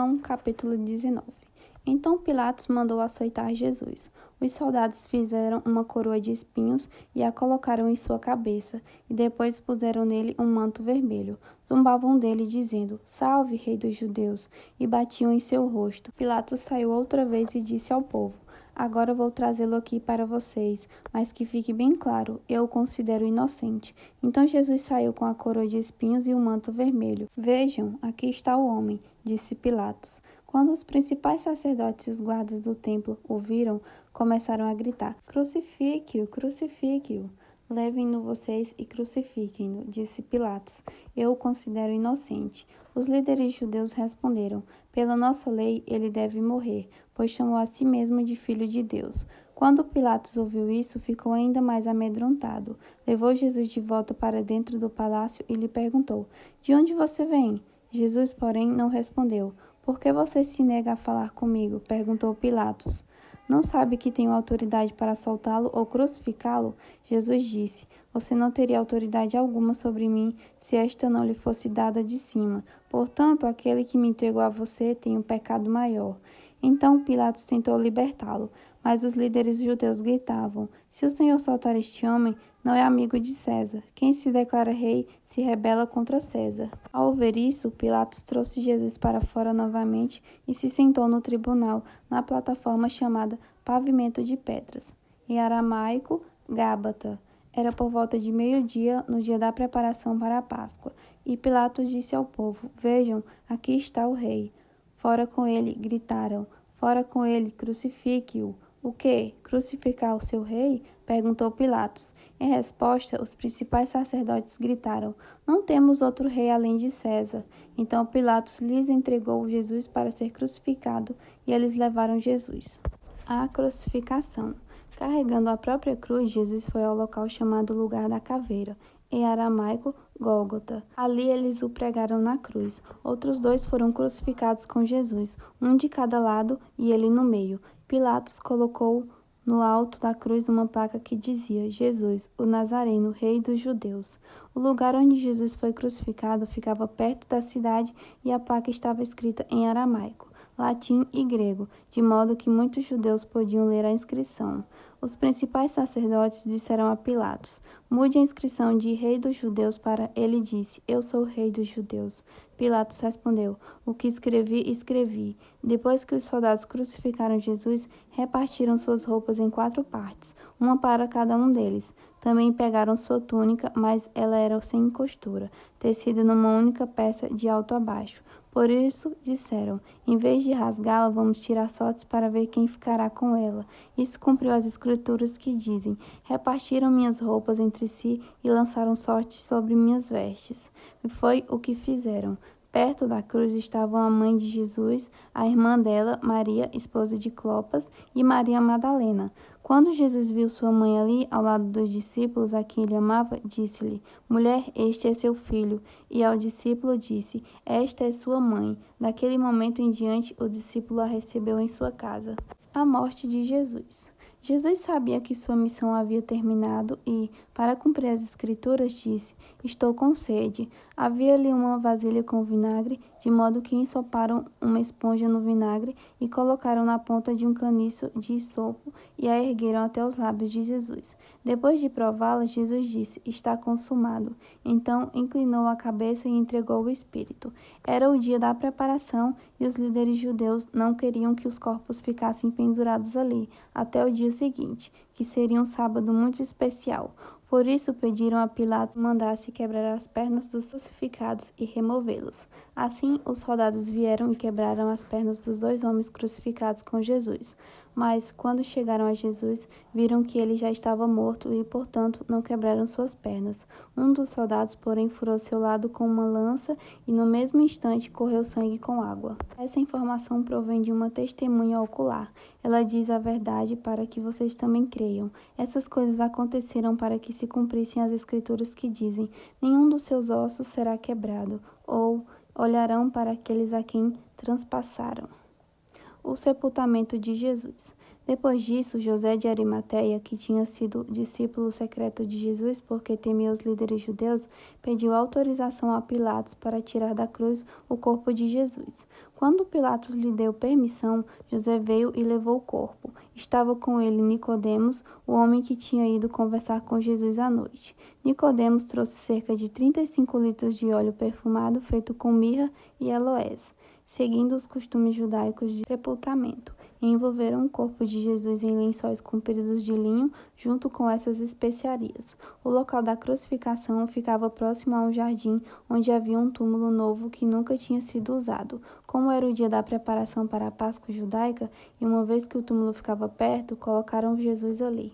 João, capítulo 19. Então Pilatos mandou açoitar Jesus. Os soldados fizeram uma coroa de espinhos e a colocaram em sua cabeça, e depois puseram nele um manto vermelho. Zombavam dele, dizendo: Salve, rei dos judeus! E batiam em seu rosto. Pilatos saiu outra vez e disse ao povo: Agora vou trazê-lo aqui para vocês, mas que fique bem claro, eu o considero inocente. Então Jesus saiu com a coroa de espinhos e o manto vermelho. Vejam, aqui está o homem, disse Pilatos. Quando os principais sacerdotes e os guardas do templo o viram, começaram a gritar: Crucifique-o, crucifique-o! Levem-no vocês e crucifiquem-no, disse Pilatos. Eu o considero inocente. Os líderes judeus responderam: Pela nossa lei, ele deve morrer, pois chamou a si mesmo de Filho de Deus. Quando Pilatos ouviu isso, ficou ainda mais amedrontado. Levou Jesus de volta para dentro do palácio e lhe perguntou: De onde você vem? Jesus, porém, não respondeu. Por que você se nega a falar comigo? Perguntou Pilatos. Não sabe que tenho autoridade para soltá-lo ou crucificá-lo? Jesus disse: Você não teria autoridade alguma sobre mim se esta não lhe fosse dada de cima. Portanto, aquele que me entregou a você tem um pecado maior. Então Pilatos tentou libertá-lo, mas os líderes judeus gritavam: Se o Senhor soltar este homem, não é amigo de César. Quem se declara rei se rebela contra César. Ao ver isso, Pilatos trouxe Jesus para fora novamente e se sentou no tribunal, na plataforma chamada Pavimento de Pedras, em aramaico, Gábata. Era por volta de meio-dia, no dia da preparação para a Páscoa, e Pilatos disse ao povo: Vejam, aqui está o rei. Fora com ele, gritaram. Fora com ele, crucifique-o. O quê? Crucificar o seu rei? Perguntou Pilatos. Em resposta, os principais sacerdotes gritaram: Não temos outro rei além de César. Então Pilatos lhes entregou Jesus para ser crucificado, e eles levaram Jesus. A crucificação. Carregando a própria cruz, Jesus foi ao local chamado Lugar da Caveira, em aramaico, Gólgota. Ali eles o pregaram na cruz. Outros 2 foram crucificados com Jesus, um de cada lado e ele no meio. Pilatos colocou no alto da cruz uma placa que dizia: Jesus, o Nazareno, rei dos judeus. O lugar onde Jesus foi crucificado ficava perto da cidade e a placa estava escrita em aramaico, latim e grego, de modo que muitos judeus podiam ler a inscrição. Os principais sacerdotes disseram a Pilatos: Mude a inscrição de Rei dos Judeus para ele disse: Eu sou o Rei dos Judeus. Pilatos respondeu: O que escrevi, escrevi. Depois que os soldados crucificaram Jesus, repartiram suas roupas em 4 partes, uma para cada um deles. Também pegaram sua túnica, mas ela era sem costura, tecida numa única peça de alto a baixo. Por isso disseram: Em vez de rasgá-la, vamos tirar sortes para ver quem ficará com ela. Isso cumpriu as escrituras que dizem: Repartiram minhas roupas entre si e lançaram sortes sobre minhas vestes. E foi o que fizeram. Perto da cruz estavam a mãe de Jesus, a irmã dela, Maria, esposa de Clopas, e Maria Madalena. Quando Jesus viu sua mãe ali, ao lado dos discípulos a quem ele amava, disse-lhe: Mulher, este é seu filho. E ao discípulo disse: Esta é sua mãe. Daquele momento em diante, o discípulo a recebeu em sua casa. A morte de Jesus. Jesus sabia que sua missão havia terminado e, para cumprir as escrituras, disse: Estou com sede. Havia ali uma vasilha com vinagre, de modo que ensoparam uma esponja no vinagre e colocaram na ponta de um caniço de isopo e a ergueram até os lábios de Jesus. Depois de prová-la, Jesus disse: Está consumado. Então inclinou a cabeça e entregou o Espírito. Era o dia da preparação e os líderes judeus não queriam que os corpos ficassem pendurados ali até o dia seguinte, que seria um sábado muito especial. Por isso pediram a Pilatos que mandasse quebrar as pernas dos crucificados e removê-los. Assim, os soldados vieram e quebraram as pernas dos 2 homens crucificados com Jesus. Mas, quando chegaram a Jesus, viram que ele já estava morto e, portanto, não quebraram suas pernas. Um dos soldados, porém, furou seu lado com uma lança e, no mesmo instante, correu sangue com água. Essa informação provém de uma testemunha ocular. Ela diz a verdade para que vocês também creiam. Essas coisas aconteceram para que se cumprissem as escrituras que dizem: nenhum dos seus ossos será quebrado, ou olharão para aqueles a quem transpassaram. O sepultamento de Jesus. Depois disso, José de Arimateia, que tinha sido discípulo secreto de Jesus porque temia os líderes judeus, pediu autorização a Pilatos para tirar da cruz o corpo de Jesus. Quando Pilatos lhe deu permissão, José veio e levou o corpo. Estava com ele Nicodemos, o homem que tinha ido conversar com Jesus à noite. Nicodemos trouxe cerca de 35 litros de óleo perfumado feito com mirra e aloés, seguindo os costumes judaicos de sepultamento. Envolveram o corpo de Jesus em lençóis compridos de linho, junto com essas especiarias. O local da crucificação ficava próximo a um jardim, onde havia um túmulo novo que nunca tinha sido usado. Como era o dia da preparação para a Páscoa judaica, e uma vez que o túmulo ficava perto, colocaram Jesus ali.